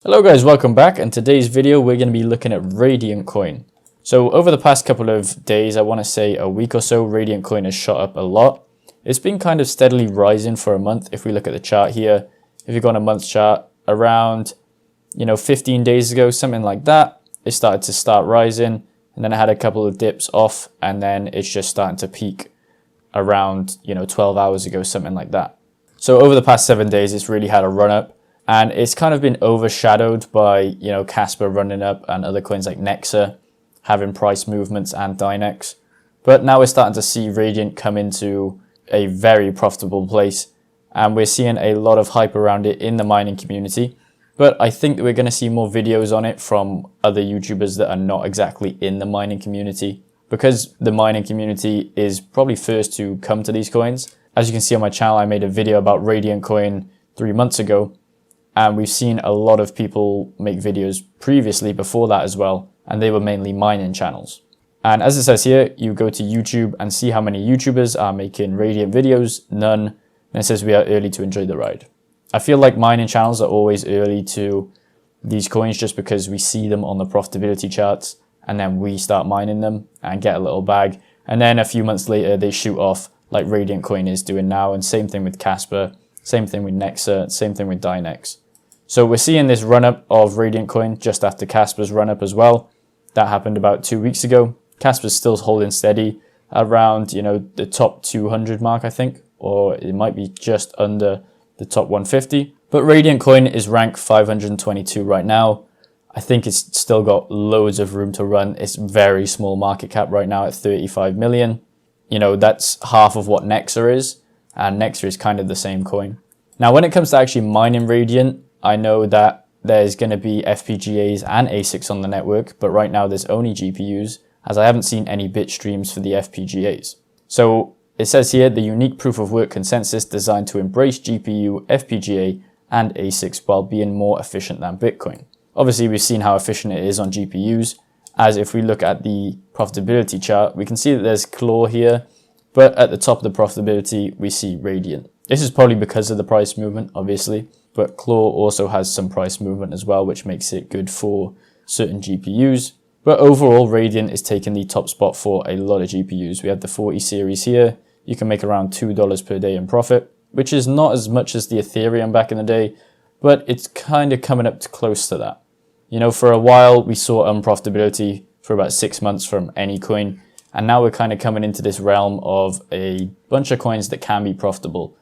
Hello guys, welcome back. In today's video we're going to be looking at Radiant Coin. So over the past couple of days, I want to say a week or so, Radiant Coin has shot up a lot. It's been kind of steadily rising for a month. If we look at the chart here, if you go on a month chart, around 15 days ago, something like that, it started to rising, and then it had a couple of dips off, and then it's just starting to peak around 12 hours ago, something like that. So over the past 7 days, it's really had a run up. And it's kind of been overshadowed by, Kaspa running up and other coins like Nexa having price movements and Dynex. But now we're starting to see Radiant come into a very profitable place. And we're seeing a lot of hype around it in the mining community. But I think that we're going to see more videos on it from other YouTubers that are not exactly in the mining community. Because the mining community is probably first to come to these coins. As you can see on my channel, I made a video about Radiant Coin 3 months ago. And we've seen a lot of people make videos previously before that as well, and they were mainly mining channels. And as it says here, you go to YouTube and see how many YouTubers are making Radiant videos, none, and it says we are early to enjoy the ride. I feel like mining channels are always early to these coins just because we see them on the profitability charts, and then we start mining them and get a little bag, and then a few months later they shoot off like Radiant Coin is doing now, and same thing with Kaspa, same thing with Nexa, same thing with Dynex. So we're seeing this run up of Radiant Coin just after Kaspa's run up as well. That happened about 2 weeks ago. Kaspa's still holding steady around, the top 200 mark, I think, or it might be just under the top 150. But Radiant Coin is ranked 522 right now. I think it's still got loads of room to run. It's very small market cap right now at 35 million. That's half of what Nexa is, and Nexa is kind of the same coin. Now, when it comes to actually mining Radiant, I know that there's going to be FPGAs and ASICs on the network, but right now there's only GPUs, as I haven't seen any bit streams for the FPGAs. So it says here, the unique proof of work consensus designed to embrace GPU, FPGA, and ASICs while being more efficient than Bitcoin. Obviously, we've seen how efficient it is on GPUs, as if we look at the profitability chart, we can see that there's Claw here, but at the top of the profitability, we see Radiant. This is probably because of the price movement, obviously. But Claw also has some price movement as well, which makes it good for certain GPUs. But overall, Radiant is taking the top spot for a lot of GPUs. We have the 40 series here. You can make around $2 per day in profit, which is not as much as the Ethereum back in the day, but it's kind of coming up to close to that. For a while, we saw unprofitability for about 6 months from any coin. And now we're kind of coming into this realm of a bunch of coins that can be profitable.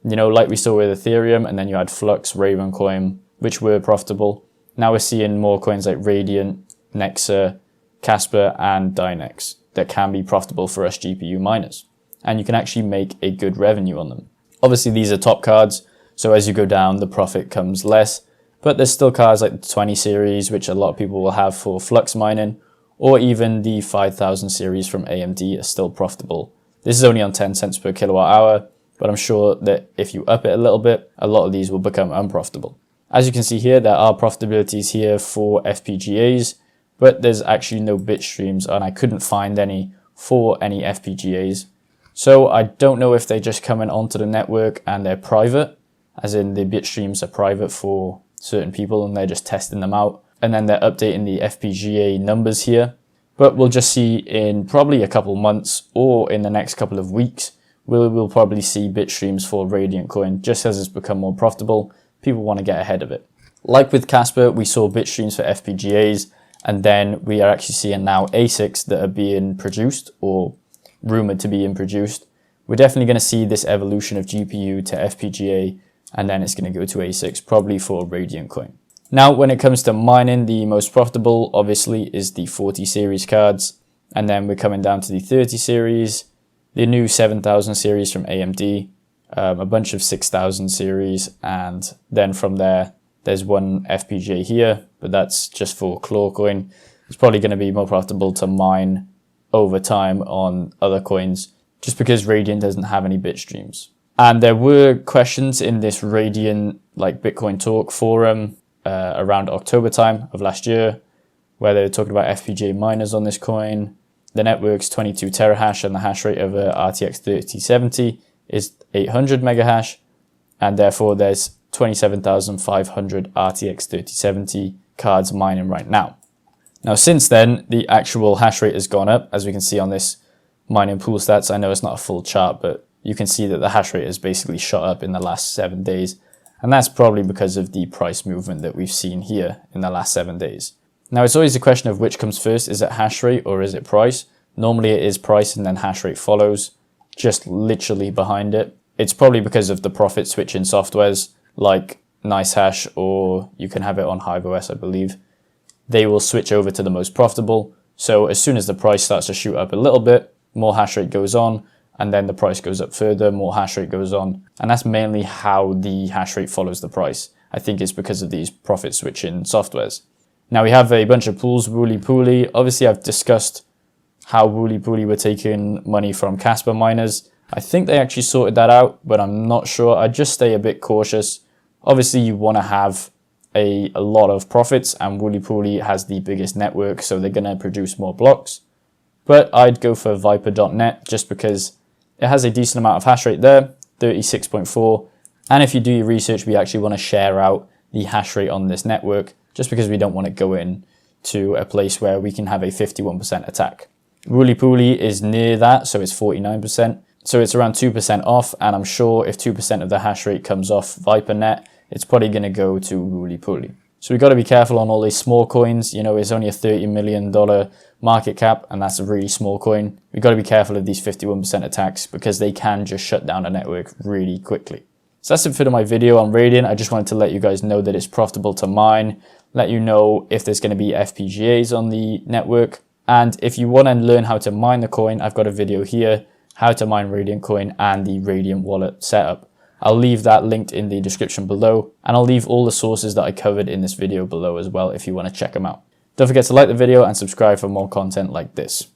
Like we saw with Ethereum, and then you had Flux, Ravencoin, which were profitable. Now we're seeing more coins like Radiant, Nexa, Kaspa, and Dynex that can be profitable for us GPU miners. And you can actually make a good revenue on them. Obviously, these are top cards, so as you go down, the profit comes less. But there's still cards like the 20 series, which a lot of people will have for Flux mining, or even the 5000 series from AMD are still profitable. This is only on 10 cents per kilowatt hour. But I'm sure that if you up it a little bit, a lot of these will become unprofitable. As you can see here, there are profitabilities here for FPGAs, but there's actually no bit streams, and I couldn't find any for any FPGAs. So I don't know if they're just coming onto the network and they're private, as in the bit streams are private for certain people and they're just testing them out. And then they're updating the FPGA numbers here. But we'll just see in probably a couple months or in the next couple of weeks, we'll probably see bit streams for Radiant Coin just as it's become more profitable. People want to get ahead of it. Like with Kaspa, we saw bit streams for FPGAs, and then we are actually seeing now ASICs that are being produced or rumored to be produced. We're definitely going to see this evolution of GPU to FPGA, and then it's going to go to ASICs, probably for Radiant Coin. Now, when it comes to mining, the most profitable obviously is the 40 series cards, and then we're coming down to the 30 series, the new 7000 series from AMD, a bunch of 6000 series, and then from there, there's one FPGA here, but that's just for Claw coin. It's probably going to be more profitable to mine over time on other coins, just because Radiant doesn't have any bit streams. And there were questions in this Radiant Bitcoin Talk forum around October time of last year, where they were talking about FPGA miners on this coin. The network's 22 terahash and the hash rate of a RTX 3070 is 800 megahash, and therefore there's 27,500 RTX 3070 cards mining right now. Now, since then, the actual hash rate has gone up, as we can see on this mining pool stats. I know it's not a full chart, but you can see that the hash rate has basically shot up in the last 7 days. And that's probably because of the price movement that we've seen here in the last 7 days. Now, it's always a question of which comes first. Is it hash rate or is it price? Normally it is price and then hash rate follows, just literally behind it. It's probably because of the profit switching softwares like NiceHash, or you can have it on HiveOS, I believe. They will switch over to the most profitable. So as soon as the price starts to shoot up a little bit, more hash rate goes on, and then the price goes up further, more hash rate goes on. And that's mainly how the hash rate follows the price. I think it's because of these profit switching softwares. Now we have a bunch of pools, Wooly Pooly. Obviously I've discussed how Wooly Pooly were taking money from Kaspa miners. I think they actually sorted that out, but I'm not sure. I'd just stay a bit cautious. Obviously you want to have a lot of profits, and Wooly Pooly has the biggest network, so they're going to produce more blocks. But I'd go for Viper.net just because it has a decent amount of hash rate there, 36.4. And if you do your research, we actually want to share out the hash rate on this network just because we don't want to go in to a place where we can have a 51% attack. Wooly Pooly is near that, so it's 49%. So it's around 2% off, and I'm sure if 2% of the hash rate comes off Viper.net, it's probably going to go to Wooly Pooly. So we've got to be careful on all these small coins. You know, it's only a $30 million market cap, and that's a really small coin. We've got to be careful of these 51% attacks because they can just shut down a network really quickly. So that's it for my video on Radiant. I just wanted to let you guys know that it's profitable to mine, let you know if there's going to be FPGAs on the network. And if you want to learn how to mine the coin, I've got a video here, how to mine Radiant coin and the Radiant wallet setup. I'll leave that linked in the description below, and I'll leave all the sources that I covered in this video below as well if you want to check them out. Don't forget to like the video and subscribe for more content like this.